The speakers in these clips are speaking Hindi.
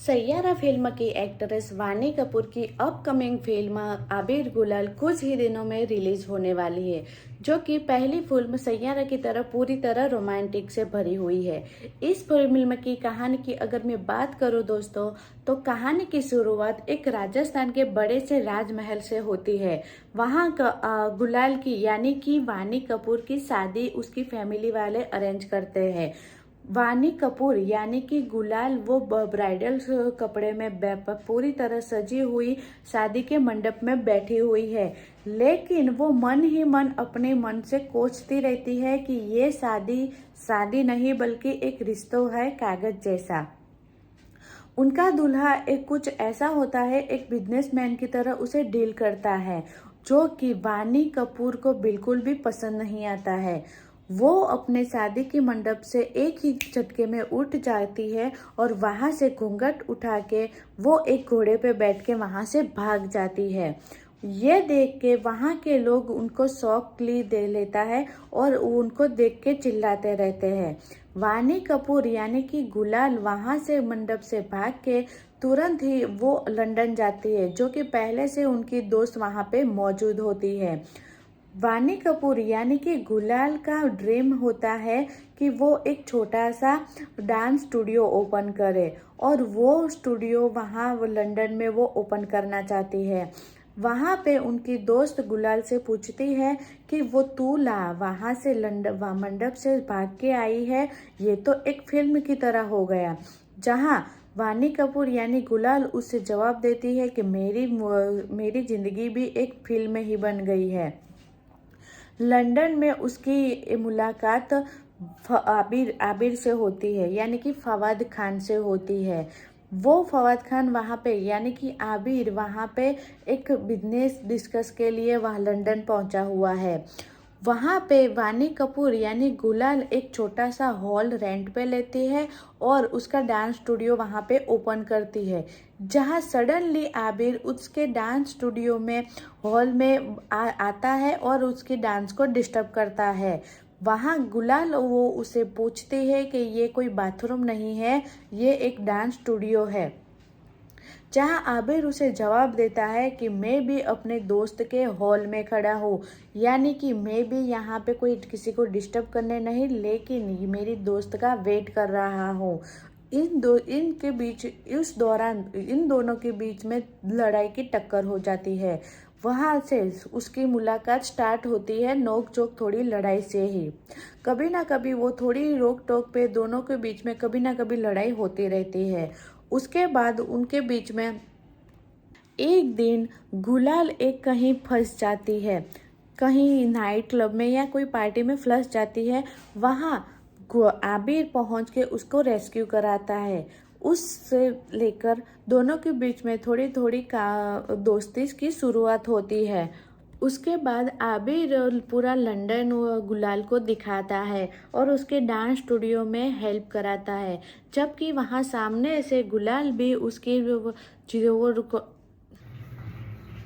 सैयारा फिल्म की एक्ट्रेस वानी कपूर की अपकमिंग फिल्म आबिर गुलाल कुछ ही दिनों में रिलीज होने वाली है, जो कि पहली फिल्म सैयारा की तरह पूरी तरह रोमांटिक से भरी हुई है। इस फिल्म की कहानी की अगर मैं बात करूं दोस्तों, तो कहानी की शुरुआत एक राजस्थान के बड़े से राजमहल से होती है। वहां गुलाल की यानी कि वानी कपूर की शादी उसकी फैमिली वाले अरेंज करते हैं। वानी कपूर यानी कि गुलाल वो ब्राइडल कपड़े में पूरी तरह सजी हुई शादी के मंडप में बैठी हुई है, लेकिन वो मन ही मन अपने मन से कोसती रहती है कि ये शादी शादी नहीं बल्कि एक रिश्ता है कागज जैसा। उनका दूल्हा एक कुछ ऐसा होता है, एक बिजनेसमैन की तरह उसे डील करता है, जो कि वानी कपूर को बिल्कुल भी पसंद नहीं आता है। वो अपने शादी की मंडप से एक ही झटके में उठ जाती है और वहां से घूंघट उठा के वो एक घोड़े पे बैठ के वहां से भाग जाती है। ये देख के वहां के लोग उनको शौक दे लेता है और उनको देख के चिल्लाते रहते हैं। वानी कपूर यानी कि गुलाल वहां से मंडप से भाग के तुरंत ही वो लंदन जाती है, जो कि पहले से उनकी दोस्त वहां पे मौजूद होती है। वानी कपूर यानी कि गुलाल का ड्रीम होता है कि वो एक छोटा सा डांस स्टूडियो ओपन करे, और वो स्टूडियो वहाँ लंदन में वो ओपन करना चाहती है। वहाँ पे उनकी दोस्त गुलाल से पूछती है कि वो तू ला वहाँ से लंदन मंडप से भाग के आई है, ये तो एक फिल्म की तरह हो गया। जहाँ वानी कपूर यानी गुलाल उससे जवाब देती है कि मेरी जिंदगी भी एक फिल्म ही बन गई है। लंदन में उसकी मुलाकात आबिर आबिर से होती है, यानी कि फवाद खान से होती है। वो फवाद खान वहाँ पे यानी कि आबिर वहाँ पे एक बिजनेस डिस्कस के लिए वहाँ लंदन पहुँचा हुआ है। वहाँ पे वानी कपूर यानी गुलाल एक छोटा सा हॉल रेंट पे लेती है और उसका डांस स्टूडियो वहाँ पे ओपन करती है। जहाँ सडनली आबिर उसके डांस स्टूडियो में हॉल में आता है और उसके डांस को डिस्टर्ब करता है। वहाँ गुलाल वो उसे पूछती है कि ये कोई बाथरूम नहीं है, ये एक डांस स्टूडियो है। जहां आबिर उसे जवाब देता है कि मैं भी अपने दोस्त के हॉल में खड़ा हूँ, यानी कि मैं भी यहाँ पे कोई किसी को डिस्टर्ब करने नहीं, लेकिन मेरी दोस्त का वेट कर रहा हूँ। इनके बीच इस दौरान इन दोनों के बीच में लड़ाई की टक्कर हो जाती है। वहां से उसकी मुलाकात स्टार्ट होती है नोक झोंक थोड़ी लड़ाई से ही। कभी ना कभी वो थोड़ी रोक टोक पे दोनों के बीच में कभी ना कभी लड़ाई होती रहती है। उसके बाद उनके बीच में एक दिन गुलाल एक कहीं फंस जाती है, कहीं नाइट क्लब में या कोई पार्टी में फंस जाती है। वहाँ आबिर पहुँच के उसको रेस्क्यू कराता है। उससे लेकर दोनों के बीच में थोड़ी थोड़ी का दोस्ती की शुरुआत होती है। उसके बाद आबिर पूरा लंदन गुलाल को दिखाता है और उसके डांस स्टूडियो में हेल्प कराता है, जबकि वहाँ सामने से गुलाल भी उसकी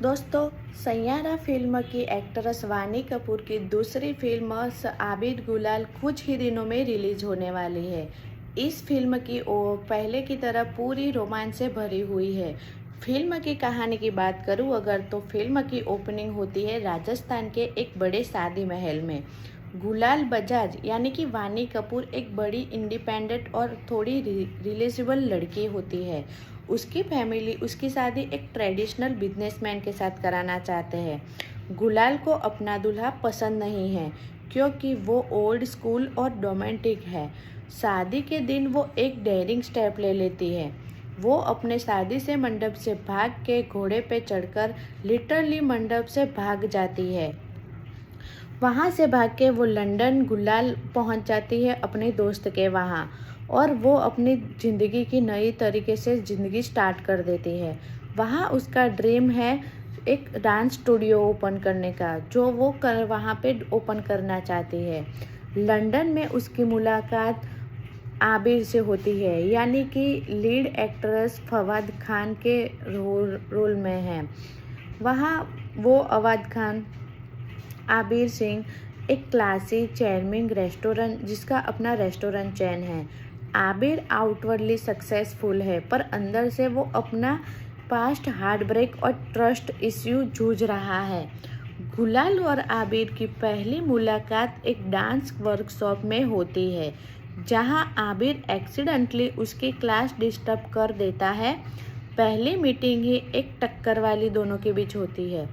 दोस्तों, सैयारा फिल्म की एक्ट्रेस वानी कपूर की दूसरी फिल्म आबिर गुलाल कुछ ही दिनों में रिलीज होने वाली है। इस फिल्म की पहले की तरह पूरी रोमांच से भरी हुई है। फिल्म की कहानी की बात करूं अगर, तो फिल्म की ओपनिंग होती है राजस्थान के एक बड़े शादी महल में। गुलाल बजाज यानी कि वानी कपूर एक बड़ी इंडिपेंडेंट और थोड़ी रिलेशेबल लड़की होती है। उसकी फैमिली उसकी शादी एक ट्रेडिशनल बिजनेसमैन के साथ कराना चाहते हैं। गुलाल को अपना दूल्हा पसंद नहीं है, क्योंकि वो ओल्ड स्कूल और रोमांटिक है। शादी के दिन वो एक डेयरिंग स्टेप ले लेती है। वो अपने शादी से मंडप से भाग के घोड़े पे चढ़कर लिटरली मंडप से भाग जाती है। वहाँ से भाग के वो लंदन गुलाल पहुँच जाती है अपने दोस्त के वहाँ, और वो अपनी ज़िंदगी की नई तरीके से ज़िंदगी स्टार्ट कर देती है। वहाँ उसका ड्रीम है एक डांस स्टूडियो ओपन करने का, जो वो वहाँ पे ओपन करना चाहती है। लंदन में उसकी मुलाकात आबिर से होती है, यानी कि लीड एक्ट्रेस फवाद खान के रोल में है। वहाँ वो फवाद खान आबिर सिंह एक क्लासी चार्मिंग रेस्टोरेंट, जिसका अपना रेस्टोरेंट चेन है, आबिर आउटवर्डली सक्सेसफुल है, पर अंदर से वो अपना पास्ट हार्ट ब्रेक और ट्रस्ट इश्यू जूझ रहा है। गुलाल और आबिर की पहली मुलाकात एक डांस वर्कशॉप में होती है, जहां आबिर एक्सीडेंटली उसकी क्लास डिस्टर्ब कर देता है। पहली मीटिंग ही एक टक्कर वाली दोनों के बीच होती है।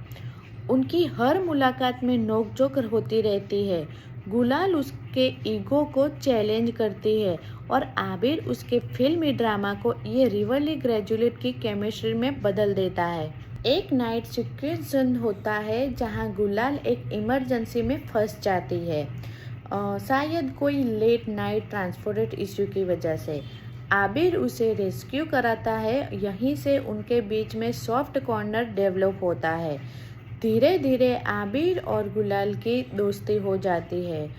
उनकी हर मुलाकात में नोकझोंक होती रहती है। गुलाल उसके ईगो को चैलेंज करती है और आबिर उसके फिल्मी ड्रामा को ये रिवरली ग्रेजुएट की केमिस्ट्री में बदल देता है। एक नाइट सिचुएशन होता है जहां गुलाल एक इमरजेंसी में फंस जाती है, शायद कोई लेट नाइट ट्रांसपोर्ट इश्यू की वजह से। आबिर उसे रेस्क्यू कराता है। यहीं से उनके बीच में सॉफ्ट कॉर्नर डेवलप होता है। धीरे धीरे आबिर और गुलाल की दोस्ती हो जाती है।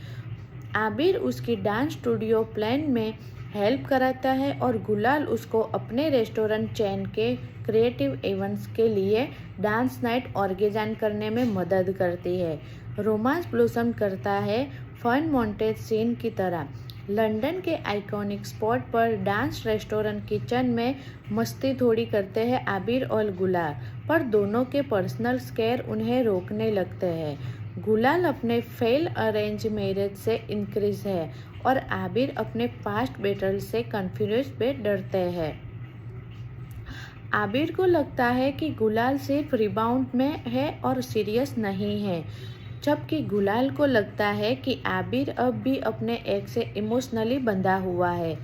आबिर उसकी डांस स्टूडियो प्लान में हेल्प कराता है और गुलाल उसको अपने रेस्टोरेंट चेन के क्रिएटिव इवेंट्स के लिए डांस नाइट ऑर्गेनाइज करने में मदद करती है। रोमांस ब्लॉसम करता है फन मॉन्टेज सीन की तरह। लंदन के आइकॉनिक स्पॉट पर डांस रेस्टोरेंट किचन में मस्ती थोड़ी करते हैं आबिर और गुलाल, पर दोनों के पर्सनल स्केयर उन्हें रोकने लगते हैं। गुलाल अपने फेल अरेंज मैरिज से इंक्रीज है और आबिर अपने पास्ट बैटल से कॉन्फ्यूज में डरते हैं। आबिर को लगता है कि गुलाल सिर्फ रिबाउंड में है और सीरियस नहीं है, जबकि गुलाल को लगता है कि आबिर अब भी अपने एक्स से इमोशनली बंधा हुआ है।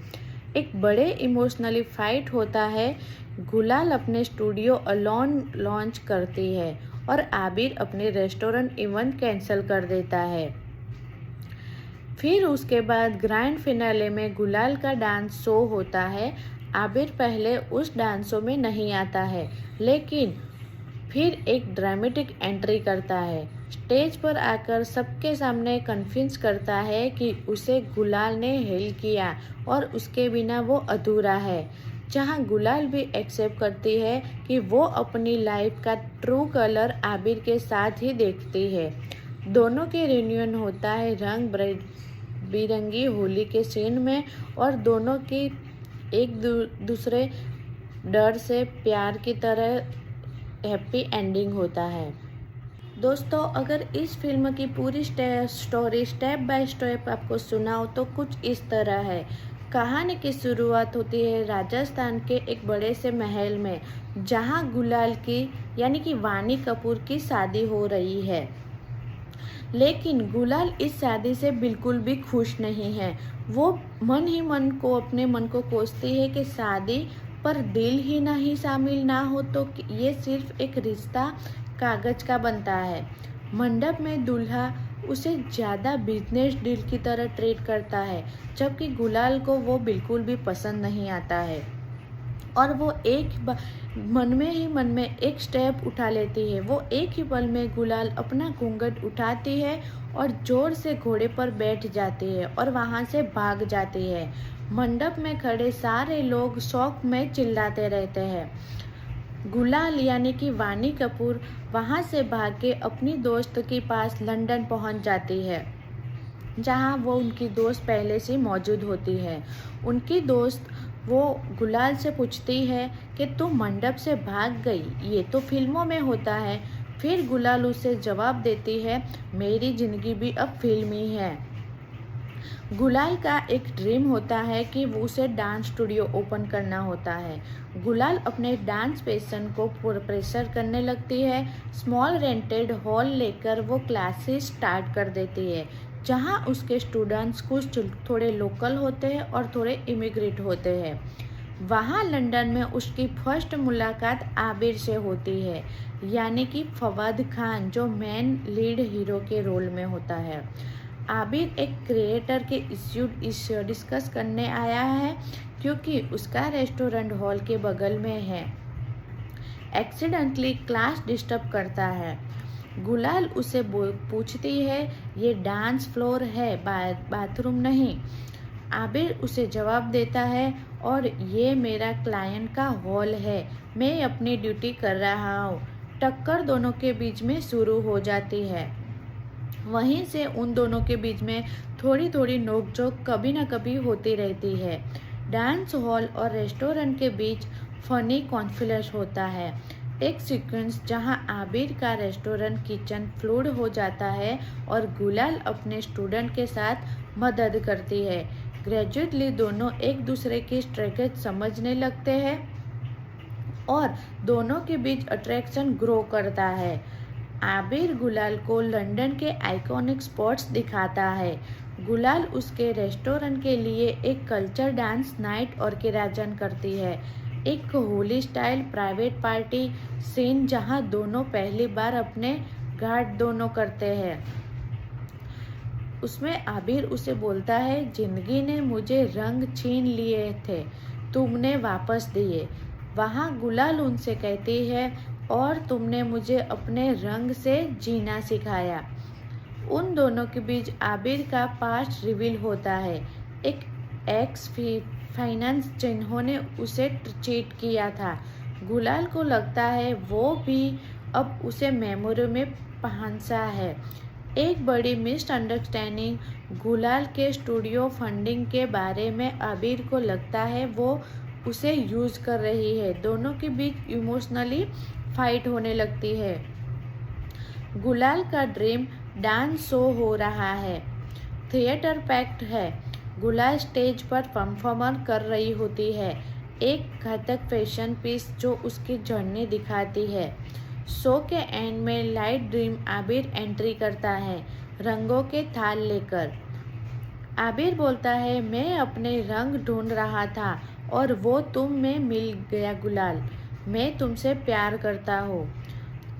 एक बड़े इमोशनली फाइट होता है। गुलाल अपने स्टूडियो अलोन लॉन्च करती है और आबिर अपने रेस्टोरेंट इवेंट कैंसिल कर देता है। फिर उसके बाद ग्रैंड फिनाले में गुलाल का डांस शो होता है। आबिर पहले उस डांस शो में नहीं आता है, लेकिन फिर एक ड्रामेटिक एंट्री करता है। स्टेज पर आकर सबके सामने कन्विंस करता है कि उसे गुलाल ने हेल्प किया और उसके बिना वो अधूरा है। जहां गुलाल भी एक्सेप्ट करती है कि वो अपनी लाइफ का ट्रू कलर आबिर के साथ ही देखती है। दोनों के रियूनियन होता है रंग बिरंगी होली के सीन में और दोनों की एक दूसरे डर से प्यार की तरह हैप्पी एंडिंग होता है। दोस्तों, अगर इस फिल्म की पूरी स्टोरी स्टेप बाय स्टेप आपको सुनाओ तो कुछ इस तरह है। कहानी की शुरुआत होती है राजस्थान के एक बड़े से महल में, जहां गुलाल की यानी कि वानी कपूर की शादी हो रही है। लेकिन गुलाल इस शादी से बिल्कुल भी खुश नहीं है। वो मन ही मन को अपने मन को कोसती है कि शादी पर दिल ही नहीं शामिल ना हो तो ये सिर्फ एक रिश्ता कागज का बनता है। मंडप में दूल्हा उसे ज़्यादा बिजनेस डील की तरह ट्रीट करता है, जबकि गुलाल को वो बिल्कुल भी पसंद नहीं आता है और वो मन में एक स्टेप उठा लेती है। वो एक ही पल में गुलाल अपना घूंघट उठाती है और जोर से घोड़े पर बैठ जाती है और वहाँ से भाग जाती है। मंडप में खड़े सारे लोग शौक में चिल्लाते रहते हैं। गुलाल यानी कि वानी कपूर वहाँ से भाग के अपनी दोस्त के पास लंदन पहुँच जाती है, जहाँ वो उनकी दोस्त पहले से मौजूद होती है। उनकी दोस्त वो गुलाल से पूछती है कि तुम मंडप से भाग गई, ये तो फिल्मों में होता है। फिर गुलाल उसे जवाब देती है, मेरी ज़िंदगी भी अब फिल्म ही है। गुलाल का एक ड्रीम होता है कि वो उसे डांस स्टूडियो ओपन करना होता है। गुलाल अपने डांस पैशन को प्रेशर करने लगती है। स्मॉल रेंटेड हॉल लेकर वो क्लासेस स्टार्ट कर देती है, जहां उसके स्टूडेंट्स कुछ थोड़े लोकल होते हैं और थोड़े इमिग्रेट होते हैं। वहाँ लंदन में उसकी फर्स्ट मुलाकात आबिर से होती है, यानी कि फवाद खान, जो मेन लीड हीरो के रोल में होता है। आबिर एक क्रिएटर के इश्यू डिस्कस करने आया है, क्योंकि उसका रेस्टोरेंट हॉल के बगल में है। एक्सीडेंटली क्लास डिस्टर्ब करता है। गुलाल उसे पूछती है, ये डांस फ्लोर है, बाथरूम नहीं। आबिर उसे जवाब देता है, और ये मेरा क्लाइंट का हॉल है, मैं अपनी ड्यूटी कर रहा हूँ। टक्कर दोनों के बीच में शुरू हो जाती है। वहीं से उन दोनों के बीच में थोड़ी थोड़ी नोकझोंक कभी ना कभी होती रहती है। डांस हॉल और रेस्टोरेंट के बीच फनी कॉन्फ्लिक्ट होता है। एक सीक्वेंस जहां आबिर का रेस्टोरेंट किचन फ्लूड हो जाता है और गुलाल अपने स्टूडेंट के साथ मदद करती है। ग्रेजुअली दोनों एक दूसरे की स्ट्रेटेजी समझने लगते हैं और दोनों के बीच अट्रैक्शन ग्रो करता है। आबिर गुलाल को लंदन के आइकॉनिक स्पॉट्स दिखाता है। गुलाल उसके रेस्टोरेंट के लिए एक कल्चर डांस नाइट ऑर्गेनाइज करती है, एक Holi style private party scene जहां दोनों पहली बार अपने घाट दोनों करते हैं। उसमें आबिर उसे बोलता है, जिंदगी ने मुझे रंग छीन लिए थे, तुमने वापस दिए। वहाँ गुलाल उनसे कहती है, और तुमने मुझे अपने रंग से जीना सिखाया। उन दोनों के बीच आबिर का पास्ट रिवील होता है, एक एक्स फाइनेंस जिन्होंने उसे चीट किया था। गुलाल को लगता है वो भी अब उसे मेमोरी में पहनसा है। एक बड़ी मिसअंडरस्टैंडिंग गुलाल के स्टूडियो फंडिंग के बारे में आबिर को लगता है वो उसे यूज कर रही है। दोनों के बीच इमोशनली फाइट होने लगती है। गुलाल का ड्रीम डांस शो हो रहा है, थिएटर पैक्ड है। गुलाल स्टेज पर परफॉर्म कर रही होती है, एक घातक फैशन पीस जो उसकी जर्नी दिखाती है। शो के एंड में लाइट ड्रीम आबिर एंट्री करता है, रंगों के थाल लेकर। आबिर बोलता है, मैं अपने रंग ढूंढ रहा था और वो तुम में मिल गया गुलाल, मैं तुमसे प्यार करता हूँ।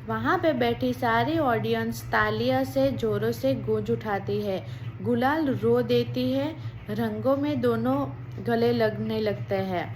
वहाँ पे बैठी सारी ऑडियंस तालियां से जोरों से गूंज उठाती है। गुलाल रो देती है, रंगों में दोनों गले लगने लगते हैं।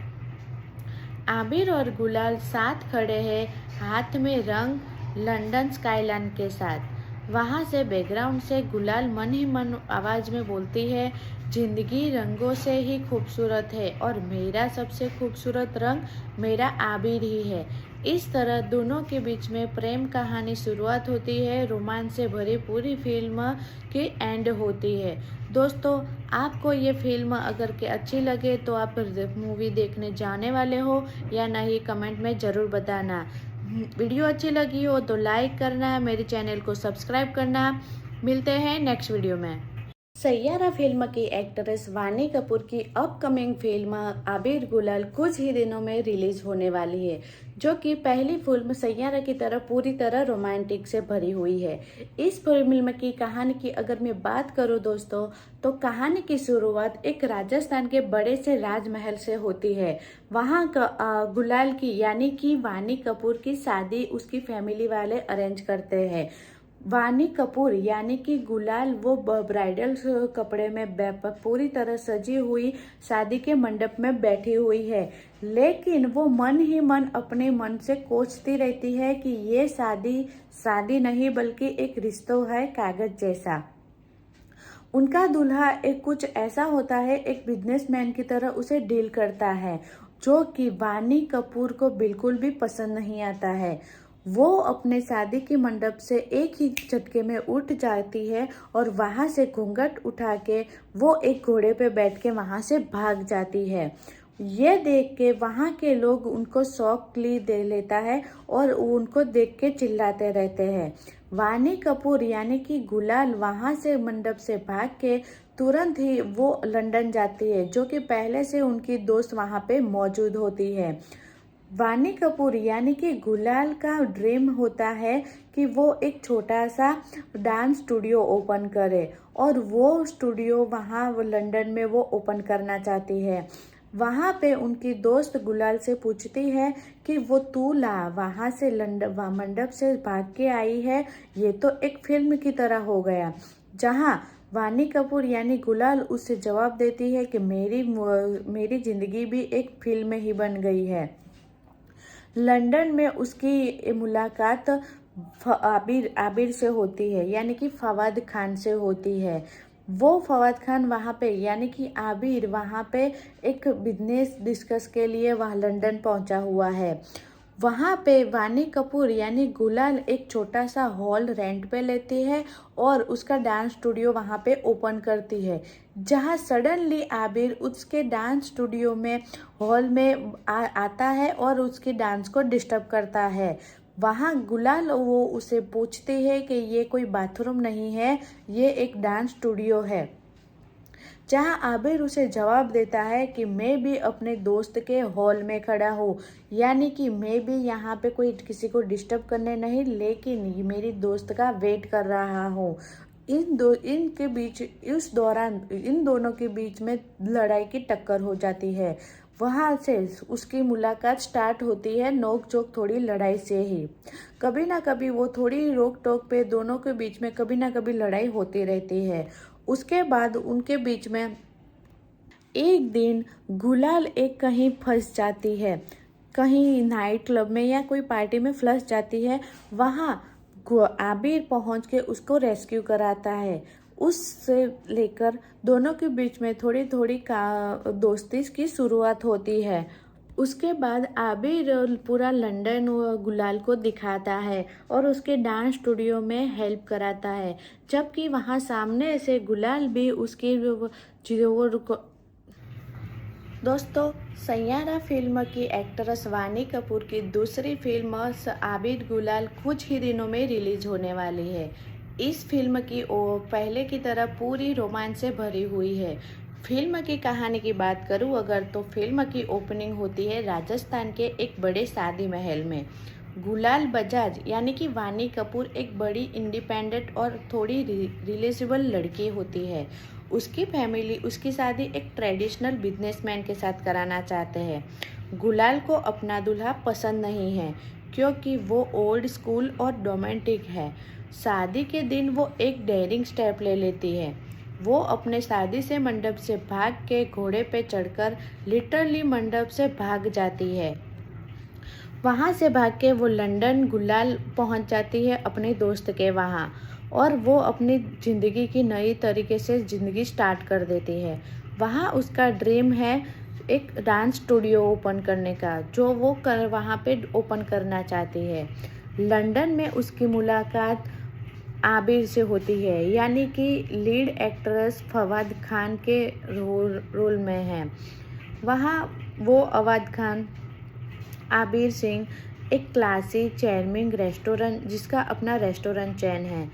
आबिर और गुलाल साथ खड़े हैं, हाथ में रंग लंदन स्काईलाइन के साथ। वहाँ से बैकग्राउंड से गुलाल मन ही मन आवाज़ में बोलती है, जिंदगी रंगों से ही खूबसूरत है और मेरा सबसे खूबसूरत रंग मेरा आबिर ही है। इस तरह दोनों के बीच में प्रेम कहानी शुरुआत होती है, रोमांस से भरी पूरी फिल्म की एंड होती है। दोस्तों, आपको ये फिल्म अगर के अच्छी लगे तो आप मूवी देखने जाने वाले हो या नहीं, कमेंट में ज़रूर बताना। वीडियो अच्छी लगी हो तो लाइक करना, मेरे चैनल को सब्सक्राइब करना। मिलते हैं नेक्स्ट वीडियो में। सैयारा फिल्म की एक्ट्रेस वानी कपूर की अपकमिंग फिल्म आबिर गुलाल कुछ ही दिनों में रिलीज होने वाली है, जो कि पहली फिल्म सैयारा की तरह पूरी तरह रोमांटिक से भरी हुई है। इस फिल्म की कहानी की अगर मैं बात करूं दोस्तों, तो कहानी की शुरुआत एक राजस्थान के बड़े से राजमहल से होती है। वहाँ गुलाल की यानी कि वानी कपूर की शादी उसकी फैमिली वाले अरेंज करते हैं। वानी कपूर यानी कि गुलाल वो ब्राइडल कपड़े में पूरी तरह सजी हुई शादी के मंडप में बैठी हुई है, लेकिन वो मन ही मन अपने मन से कोसती रहती है कि ये शादी नहीं बल्कि एक रिश्ता है कागज जैसा। उनका दूल्हा एक कुछ ऐसा होता है, एक बिजनेसमैन की तरह उसे डील करता है, जो कि वानी कपूर को बिल्कुल भी पसंद नहीं आता है। वो अपने शादी के मंडप से एक ही झटके में उठ जाती है और वहां से घूंघट उठा के वो एक घोड़े पे बैठ के वहां से भाग जाती है। ये देख के वहां के लोग उनको शॉकली दे लेता है और उनको देख के चिल्लाते रहते हैं। वानी कपूर यानी कि गुलाल वहां से मंडप से भाग के तुरंत ही वो लंदन जाती है, जो कि पहले से उनकी दोस्त वहां पे मौजूद होती है। वानी कपूर यानी कि गुलाल का ड्रीम होता है कि वो एक छोटा सा डांस स्टूडियो ओपन करे, और वो स्टूडियो वहाँ लंदन में वो ओपन करना चाहती है। वहाँ पे उनकी दोस्त गुलाल से पूछती है कि वो तू ला वहाँ से लंदन मंडप से भाग के आई है, ये तो एक फिल्म की तरह हो गया। जहाँ वानी कपूर यानी गुलाल उससे जवाब देती है कि मेरी जिंदगी भी एक फिल्म ही बन गई है। लंदन में उसकी मुलाकात आबिर से होती है, यानी कि फवाद खान से होती है। वो फवाद खान वहाँ पे यानी कि आबिर वहाँ पे एक बिजनेस डिस्कस के लिए वहाँ लंदन पहुँचा हुआ है। वहाँ पे वानी कपूर यानी गुलाल एक छोटा सा हॉल रेंट पे लेती है और उसका डांस स्टूडियो वहाँ पे ओपन करती है, जहाँ सडनली आबिर उसके डांस स्टूडियो में हॉल में आता है और उसकी डांस को डिस्टर्ब करता है। वहाँ गुलाल वो उसे पूछती है कि ये कोई बाथरूम नहीं है, ये एक डांस स्टूडियो है, जहां आबिर उसे जवाब देता है कि मैं भी अपने दोस्त के हॉल में खड़ा हूँ, यानी कि मैं भी यहाँ पे कोई किसी को डिस्टर्ब करने नहीं, लेकिन मेरी दोस्त का वेट कर रहा हूँ। इनके बीच इस दौरान इन दोनों के बीच में लड़ाई की टक्कर हो जाती है। वहाँ से उसकी मुलाकात स्टार्ट होती है नोक झोंक थोड़ी लड़ाई से ही। कभी ना कभी वो थोड़ी रोक टोक पे दोनों के बीच में कभी ना कभी लड़ाई होती रहती है। उसके बाद उनके बीच में एक दिन गुलाल एक कहीं फंस जाती है, कहीं नाइट क्लब में या कोई पार्टी में फंस जाती है। वहाँ आबिर पहुँच के उसको रेस्क्यू कराता है। उससे लेकर दोनों के बीच में थोड़ी थोड़ी का दोस्ती की शुरुआत होती है। उसके बाद आबिर पूरा लंदन गुलाल को दिखाता है और उसके डांस स्टूडियो में हेल्प कराता है, जबकि वहाँ सामने से गुलाल भी उसकी दोस्तों, सैयारा फिल्म की एक्ट्रेस वानी कपूर की दूसरी फिल्म आबिर गुलाल कुछ ही दिनों में रिलीज होने वाली है। इस फिल्म की पहले की तरह पूरी रोमांच से भरी हुई है। फिल्म की कहानी की बात करूं अगर, तो फिल्म की ओपनिंग होती है राजस्थान के एक बड़े शादी महल में। गुलाल बजाज यानी कि वानी कपूर एक बड़ी इंडिपेंडेंट और थोड़ी रिलेशेबल लड़की होती है। उसकी फैमिली उसकी शादी एक ट्रेडिशनल बिजनेसमैन के साथ कराना चाहते हैं। गुलाल को अपना दूल्हा पसंद नहीं है, क्योंकि वो ओल्ड स्कूल और रोमांटिक है। शादी के दिन वो एक डेयरिंग स्टेप ले लेती है। वो अपने शादी से मंडप से भाग के घोड़े पे चढ़कर लिटरली मंडप से भाग जाती है। वहाँ से भाग के वो लंदन गुलाल पहुँच जाती है अपने दोस्त के वहाँ, और वो अपनी ज़िंदगी की नई तरीके से ज़िंदगी स्टार्ट कर देती है। वहाँ उसका ड्रीम है एक डांस स्टूडियो ओपन करने का, जो वो वहाँ पे ओपन करना चाहती है। लंदन में उसकी मुलाकात आबिर से होती है, यानी कि लीड एक्ट्रेस फवाद खान के रोल में है। वहाँ वो अवाद खान, आबिर सिंह एक क्लासी चार्मिंग रेस्टोरेंट जिसका अपना रेस्टोरेंट चेन है।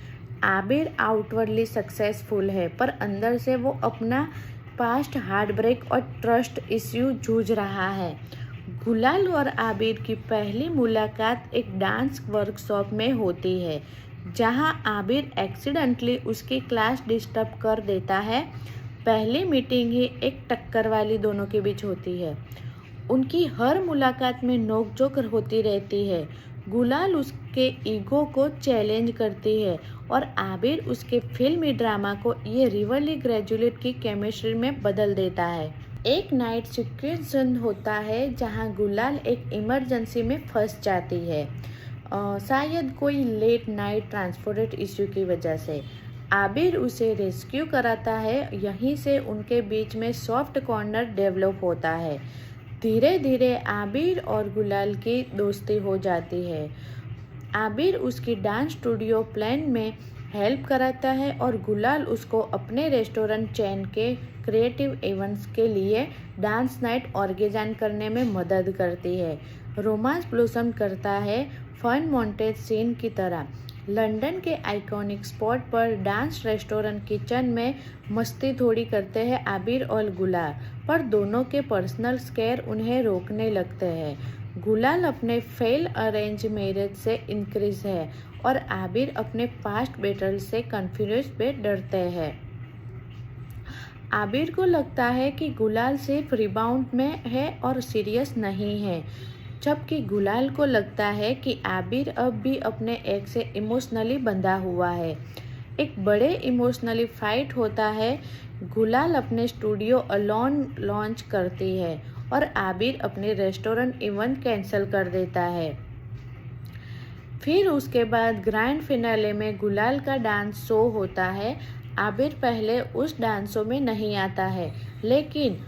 आबिर आउटवर्डली सक्सेसफुल है, पर अंदर से वो अपना पास्ट हार्ट ब्रेक और ट्रस्ट इश्यू जूझ रहा है। गुलाल और आबिर की पहली मुलाकात एक डांस वर्कशॉप में होती है, जहां आबिर एक्सीडेंटली उसकी क्लास डिस्टर्ब कर देता है। पहली मीटिंग ही एक टक्कर वाली दोनों के बीच होती है। उनकी हर मुलाकात में नोकझोंक होती रहती है। गुलाल उसके ईगो को चैलेंज करती है और आबिर उसके फिल्मी ड्रामा को ये रिवरली ग्रेजुएट की केमिस्ट्री में बदल देता है। एक नाइट सिचुएशन होता है जहां गुलाल एक इमरजेंसी में फंस जाती है, शायद कोई लेट नाइट ट्रांसपोर्ट इश्यू की वजह से। आबिर उसे रेस्क्यू कराता है। यहीं से उनके बीच में सॉफ्ट कॉर्नर डेवलप होता है। धीरे धीरे आबिर और गुलाल की दोस्ती हो जाती है। आबिर उसकी डांस स्टूडियो प्लान में हेल्प कराता है और गुलाल उसको अपने रेस्टोरेंट चेन के क्रिएटिव इवेंट्स के लिए डांस नाइट ऑर्गेनाइज करने में मदद करती है। रोमांस ब्लॉसम करता है फन मॉन्टेज सीन की तरह। लंदन के आइकॉनिक स्पॉट पर डांस रेस्टोरेंट किचन में मस्ती थोड़ी करते हैं आबिर और गुलाल, पर दोनों के पर्सनल स्केयर उन्हें रोकने लगते हैं। गुलाल अपने फेल अरेंज मैरिज से इंक्रीज है और आबिर अपने पास्ट बैटल से कन्फ्यूज पे डरते हैं। आबिर को लगता है कि गुलाल सिर्फ रिबाउंड में है और सीरियस नहीं है, जबकि गुलाल को लगता है कि आबिर अब भी अपने एक्स से इमोशनली बंधा हुआ है। एक बड़े इमोशनली फाइट होता है। गुलाल अपने स्टूडियो अलोन लॉन्च करती है और आबिर अपने रेस्टोरेंट इवेंट कैंसिल कर देता है। फिर उसके बाद ग्रैंड फिनाले में गुलाल का डांस शो होता है। आबिर पहले उस डांस शो में नहीं आता है, लेकिन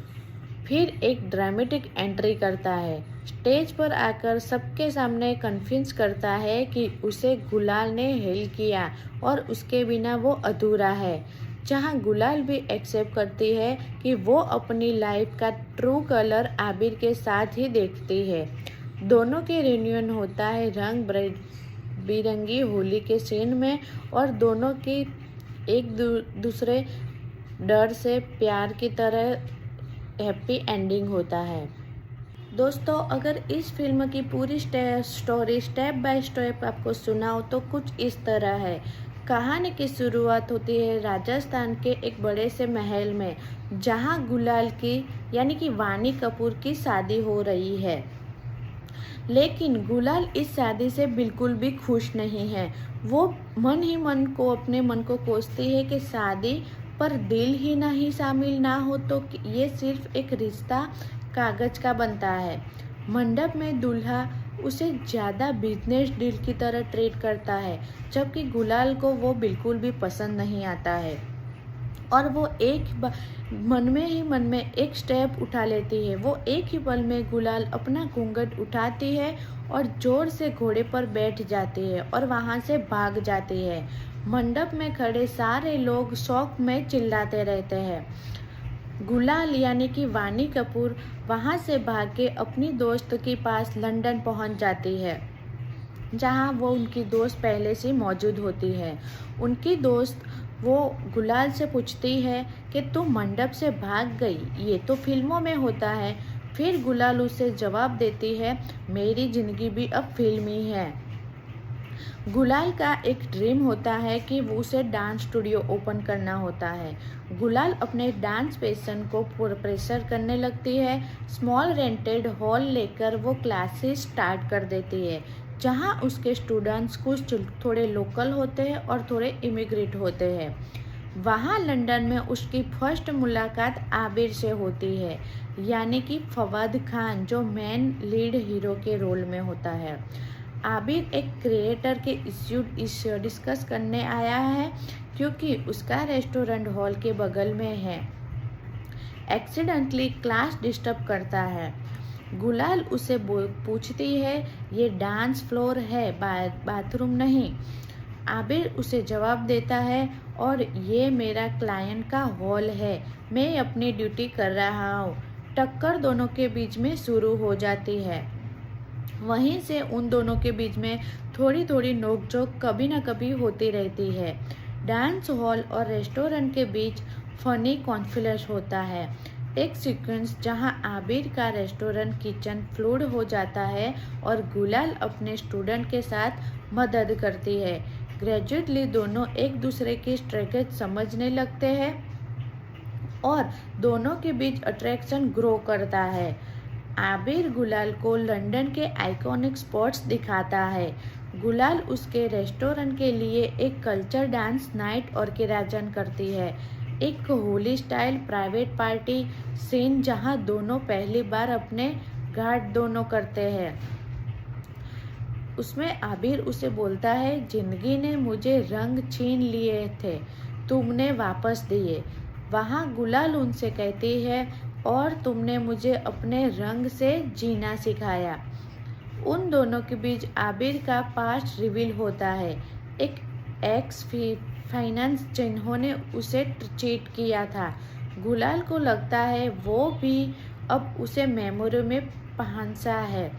फिर एक ड्रामेटिक एंट्री करता है। स्टेज पर आकर सबके सामने कन्फेस करता है कि उसे गुलाल ने हेल्प किया और उसके बिना वो अधूरा है। जहाँ गुलाल भी एक्सेप्ट करती है कि वो अपनी लाइफ का ट्रू कलर आबिर के साथ ही देखती है। दोनों के रियूनियन होता है रंग बिरंगी होली के सीन में और दोनों की एक दूसरे डर से प्यार की तरह हैप्पी एंडिंग होता है। दोस्तों, अगर इस फिल्म की पूरी स्टोरी स्टेप बाय स्टेप आपको सुनाओ तो कुछ इस तरह है। कहानी की शुरुआत होती है राजस्थान के एक बड़े से महल में, जहां गुलाल की यानी कि वानी कपूर की शादी हो रही है। लेकिन गुलाल इस शादी से बिल्कुल भी खुश नहीं है। वो मन ही मन को अपने मन को कोसती है कि शादी पर दिल ही नहीं शामिल ना हो तो ये सिर्फ एक रिश्ता कागज का बनता है। मंडप में दूल्हा उसे ज़्यादा बिजनेस डील की तरह ट्रीट करता है, जबकि गुलाल को वो बिल्कुल भी पसंद नहीं आता है और वो मन में एक स्टेप उठा लेती है। वो एक ही पल में गुलाल अपना घूंघट उठाती है और जोर से घोड़े पर बैठ जाती है और वहाँ से भाग जाती है। मंडप में खड़े सारे लोग शौक में चिल्लाते रहते हैं। गुलाल यानी कि वानी कपूर वहाँ से भाग के अपनी दोस्त के पास लंदन पहुँच जाती है, जहाँ वो उनकी दोस्त पहले से मौजूद होती है। उनकी दोस्त वो गुलाल से पूछती है कि तुम मंडप से भाग गई, ये तो फिल्मों में होता है। फिर गुलाल उसे जवाब देती है, मेरी ज़िंदगी भी अब फिल्मी है। गुलाल का एक ड्रीम होता है कि वो उसे डांस स्टूडियो ओपन करना होता है। गुलाल अपने डांस पैशन को प्रेशर करने लगती है। स्मॉल रेंटेड हॉल लेकर वो क्लासेस स्टार्ट कर देती है, जहां उसके स्टूडेंट्स कुछ थोड़े लोकल होते हैं और थोड़े इमिग्रेट होते हैं। वहां लंदन में उसकी फर्स्ट मुलाकात आबिर से होती है, यानी कि फवाद खान, जो मेन लीड हीरो के रोल में होता है। आबिर एक क्रिएटर के इश्यू डिस्कस करने आया है, क्योंकि उसका रेस्टोरेंट हॉल के बगल में है। एक्सीडेंटली क्लास डिस्टर्ब करता है। गुलाल उसे पूछती है, ये डांस फ्लोर है, बाथरूम नहीं। आबिर उसे जवाब देता है, और ये मेरा क्लाइंट का हॉल है, मैं अपनी ड्यूटी कर रहा हूँ। टक्कर दोनों के बीच में शुरू हो जाती है। वहीं से उन दोनों के बीच में थोड़ी थोड़ी नोकझोंक कभी न कभी होती रहती है। डांस हॉल और रेस्टोरेंट के बीच फनी कॉन्फ्लिक्ट होता है। एक सीक्वेंस जहां आबिर का रेस्टोरेंट किचन फ्लूड हो जाता है और गुलाल अपने स्टूडेंट के साथ मदद करती है। ग्रेजुअली दोनों एक दूसरे की स्ट्रेटेजी समझने लगते हैं और दोनों के बीच अट्रैक्शन ग्रो करता है। आबिर गुलाल को लंदन के आइकॉनिक स्पॉट्स दिखाता है। गुलाल उसके रेस्टोरेंट के लिए एक कल्चर डांस नाइट ऑर्गेनाइज करती है, एक Holi style private party scene जहां दोनों पहली बार अपने घाट दोनों करते हैं। उसमें आबिर उसे बोलता है, जिंदगी ने मुझे रंग छीन लिए थे, तुमने वापस दिए। वहाँ गुलाल उनसे कहती है, और तुमने मुझे अपने रंग से जीना सिखाया। उन दोनों के बीच आबिर का पास्ट रिवील होता है, एक एक्स फाइनेंस जिन्होंने उसे चीट किया था। गुलाल को लगता है वो भी अब उसे मेमोरी में पहनसा है।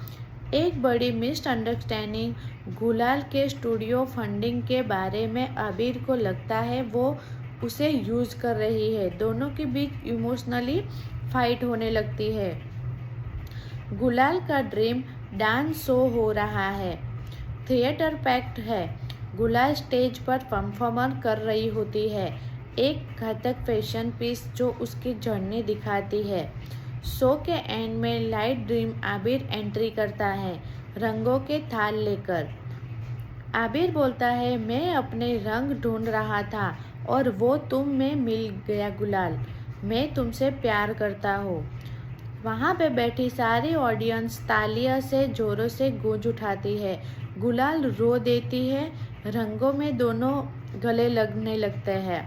एक बड़ी मिसअंडरस्टैंडिंग गुलाल के स्टूडियो फंडिंग के बारे में। आबिर को लगता है वो उसे यूज कर रही है। दोनों के बीच इमोशनली फाइट होने लगती है। गुलाल का ड्रीम डांस शो हो रहा है, थिएटर पैक्ड है। गुलाल स्टेज पर परफॉर्म कर रही होती है, एक घातक फैशन पीस जो उसकी जर्नी दिखाती है। शो के एंड में लाइट ड्रीम आबिर एंट्री करता है, रंगों के थाल लेकर। आबिर बोलता है, मैं अपने रंग ढूंढ रहा था और वो तुम में मिल गया गुलाल, मैं तुमसे प्यार करता हूँ। वहाँ पे बैठी सारी ऑडियंस तालियां से जोरों से गूंज उठाती है। गुलाल रो देती है, रंगों में दोनों गले लगने लगते हैं।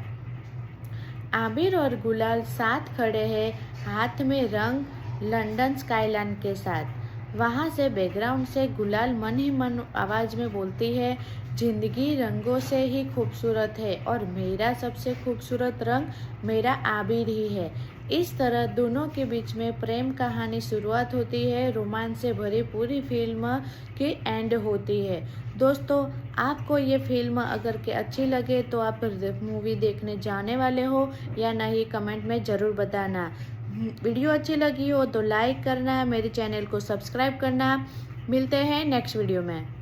आबिर और गुलाल साथ खड़े हैं, हाथ में रंग लंदन स्काईलाइन के साथ। वहाँ से बैकग्राउंड से गुलाल मन ही मन आवाज़ में बोलती है, जिंदगी रंगों से ही खूबसूरत है और मेरा सबसे खूबसूरत रंग मेरा आबिर ही है। इस तरह दोनों के बीच में प्रेम कहानी शुरुआत होती है, रोमांस से भरी पूरी फिल्म की एंड होती है। दोस्तों, आपको ये फिल्म अगर के अच्छी लगे तो आप मूवी देखने जाने वाले हो या नहीं, कमेंट में ज़रूर बताना। वीडियो अच्छी लगी हो तो लाइक करना, मेरे चैनल को सब्सक्राइब करना। मिलते हैं नेक्स्ट वीडियो में।